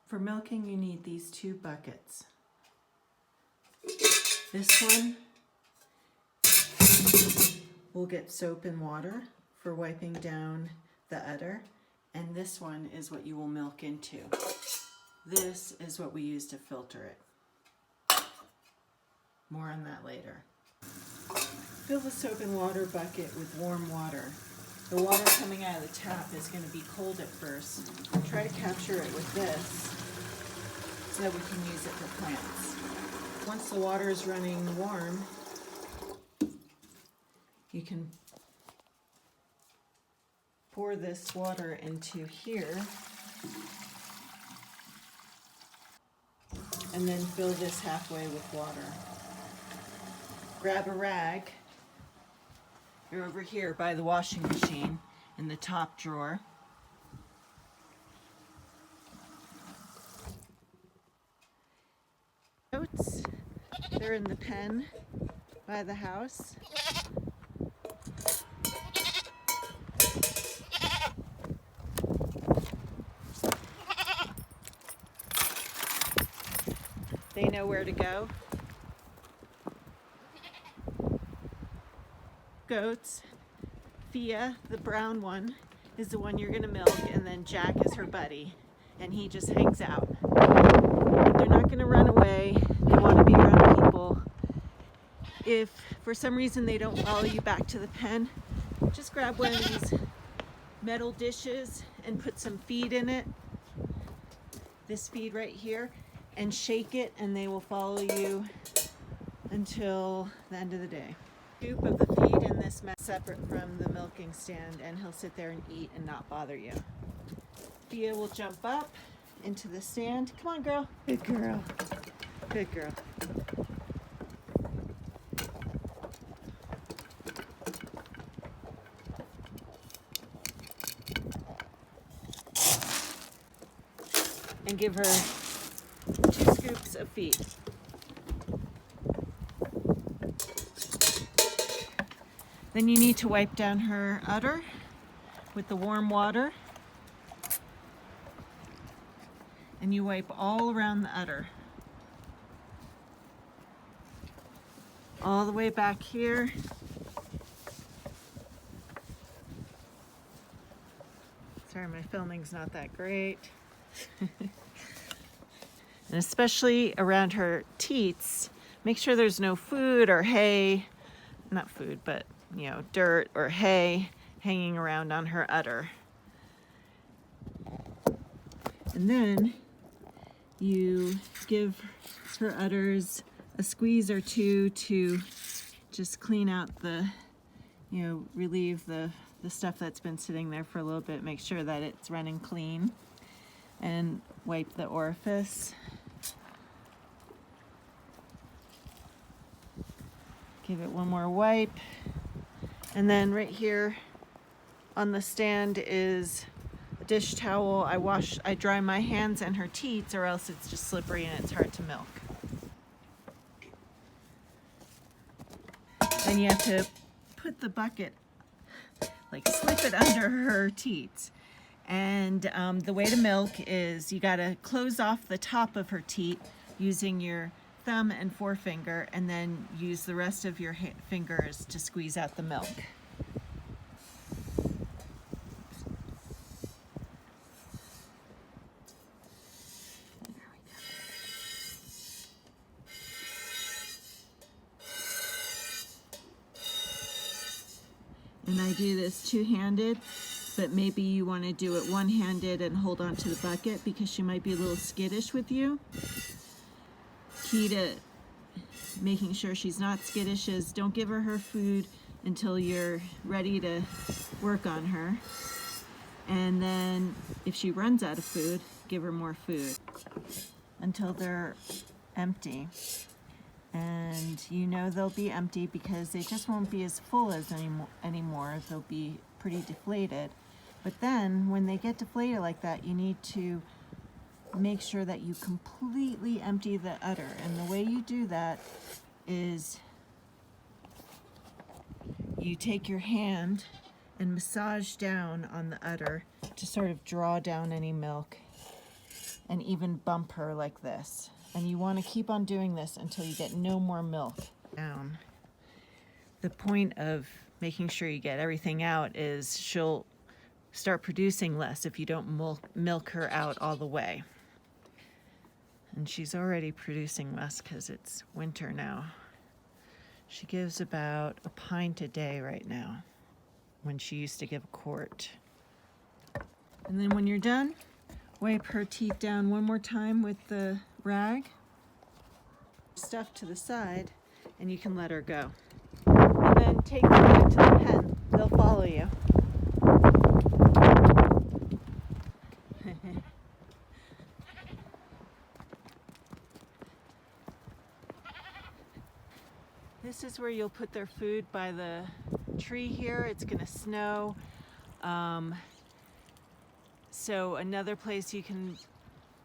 For milking, you need these 2 buckets. This one will get soap and water for wiping down the udder, and this one is what you will milk into. This is what we use to filter it. More on that later. Fill the soap and water bucket with warm water. The water coming out of the tap is going to be cold at first. Try to capture it with this so that we can use it for plants. Once the water is running warm, you can pour this water into here and then fill this halfway with water. Grab a rag. You're over here by the washing machine in the top drawer. Goats, they're in the pen by the house. They know where to go. Goats. Fia, the brown one, is the one you're going to milk, and then Jack is her buddy, and he just hangs out. They're not going to run away. They want to be around people. If for some reason they don't follow you back to the pen, just grab one of these metal dishes and put some feed in it, this feed right here, and shake it, and they will follow you until the end of the day. Scoop of the feed in this mess separate from the milking stand, and he'll sit there and eat and not bother you. Fia will jump up into the stand. Come on, girl. Good girl. Good girl. And give her 2 scoops of feed. Then you need to wipe down her udder with the warm water. And you wipe all around the udder. All the way back here. Sorry, my filming's not that great. And especially around her teats, make sure there's no food or hay, not food, but dirt or hay hanging around on her udder. And then you give her udders a squeeze or 2 to just clean out the, relieve the stuff that's been sitting there for a little bit. Make sure that it's running clean, and wipe the orifice. Give it one more wipe. And then right here on the stand is a dish towel. I dry my hands and her teats, or else it's just slippery and it's hard to milk. Then you have to put the bucket, slip it under her teats. And the way to milk is you gotta close off the top of her teat using your thumb and forefinger, and then use the rest of your fingers to squeeze out the milk. And I do this 2-handed, but maybe you want to do it one-handed and hold on to the bucket because she might be a little skittish with you. Key to making sure she's not skittish is don't give her food until you're ready to work on her. And then if she runs out of food, give her more food until they're empty. And they'll be empty because they just won't be as full as anymore. They'll be pretty deflated. But then when they get deflated like that, you need to make sure that you completely empty the udder. And the way you do that is you take your hand and massage down on the udder to sort of draw down any milk. and even bump her like this. And you want to keep on doing this until you get no more milk down. The point of making sure you get everything out is she'll start producing less if you don't milk her out all the way. And she's already producing less because it's winter now. She gives about a pint a day right now, when she used to give a quart. And then when you're done, wipe her teeth down one more time with the rag. Stuff to the side, and you can let her go. And then take them back to the pen. They'll follow you. This is where you'll put their food by the tree here. It's gonna snow. So another place you can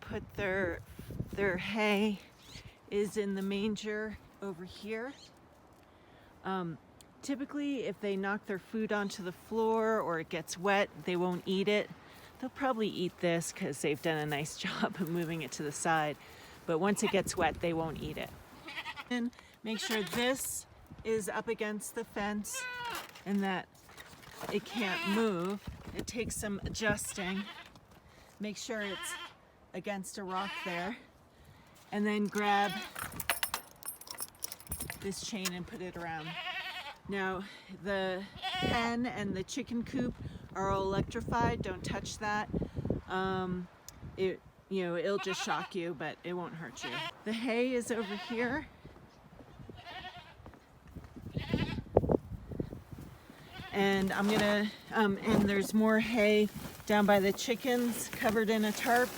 put their hay is in the manger over here. Typically, if they knock their food onto the floor or it gets wet, they won't eat it. They'll probably eat this because they've done a nice job of moving it to the side. But once it gets wet, they won't eat it. And make sure this is up against the fence and that it can't move. It takes some adjusting. Make sure it's against a rock there. And then grab this chain and put it around. Now, the pen and the chicken coop are all electrified. Don't touch that. It'll just shock you, but it won't hurt you. The hay is over here. And I'm gonna, and there's more hay down by the chickens covered in a tarp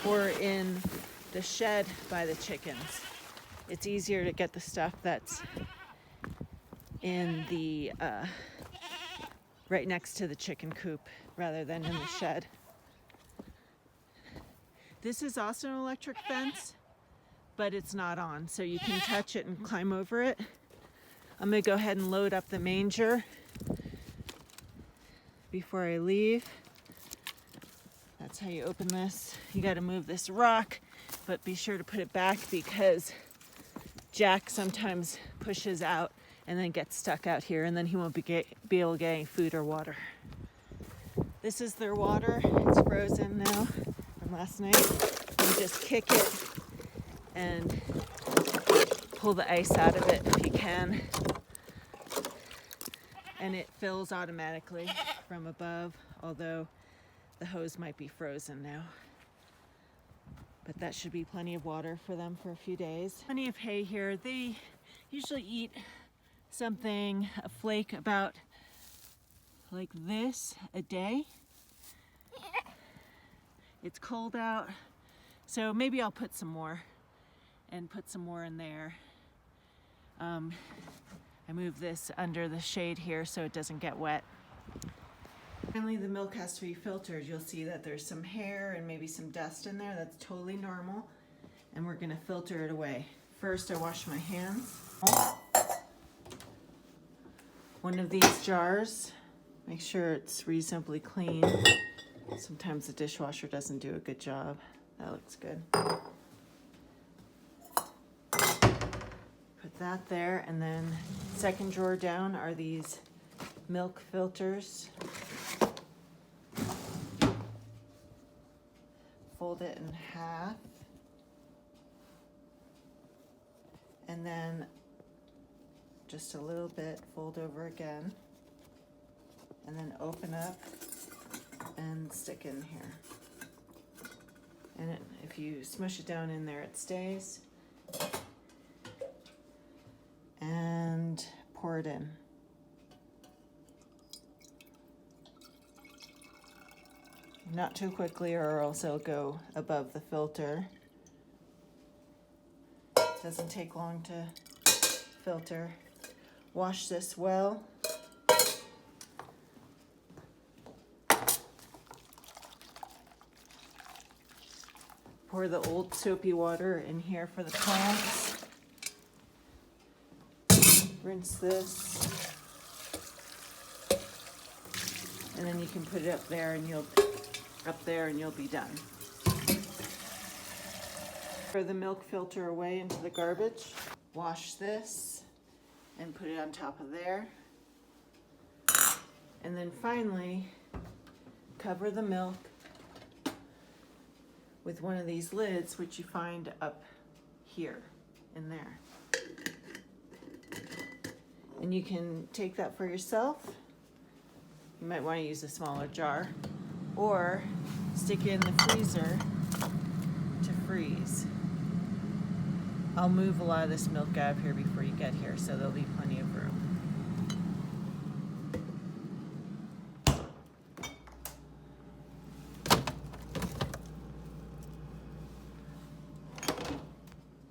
or in the shed by the chickens. It's easier to get the stuff that's in the, right next to the chicken coop rather than in the shed. This is also an electric fence, but it's not on, so you can touch it and climb over it. I'm gonna go ahead and load up the manger before I leave. That's how you open this. You got to move this rock, but be sure to put it back because Jack sometimes pushes out and then gets stuck out here, and then he won't be able to get any food or water. This is their water. It's frozen now from last night. You just kick it and pull the ice out of it if you can. And it fills automatically from above, although the hose might be frozen now. But that should be plenty of water for them for a few days. Plenty of hay here. They usually eat something, a flake about like this a day. It's cold out, so maybe I'll put some more and put some more in there. I move this under the shade here so it doesn't get wet. Finally, the milk has to be filtered. You'll see that there's some hair and maybe some dust in there. That's totally normal. And we're gonna filter it away. First, I wash my hands. One of these jars, make sure it's reasonably clean. Sometimes the dishwasher doesn't do a good job. That looks good. Put that there, and then second drawer down are these milk filters. Fold it in half, and then just a little bit, fold over again, and then open up and stick in here. And if you smush it down in there, it stays. And pour it in. Not too quickly, or else it'll go above the filter. Doesn't take long to filter. Wash this well. Pour the old soapy water in here for the plants. Rinse this. And then you can put it up there and you'll be done. Throw the milk filter away into the garbage. Wash this and put it on top of there. And then finally, cover the milk with one of these lids, which you find up here in there. And you can take that for yourself. You might want to use a smaller jar, or stick it in the freezer to freeze. I'll move a lot of this milk out of here before you get here, so there'll be plenty of room.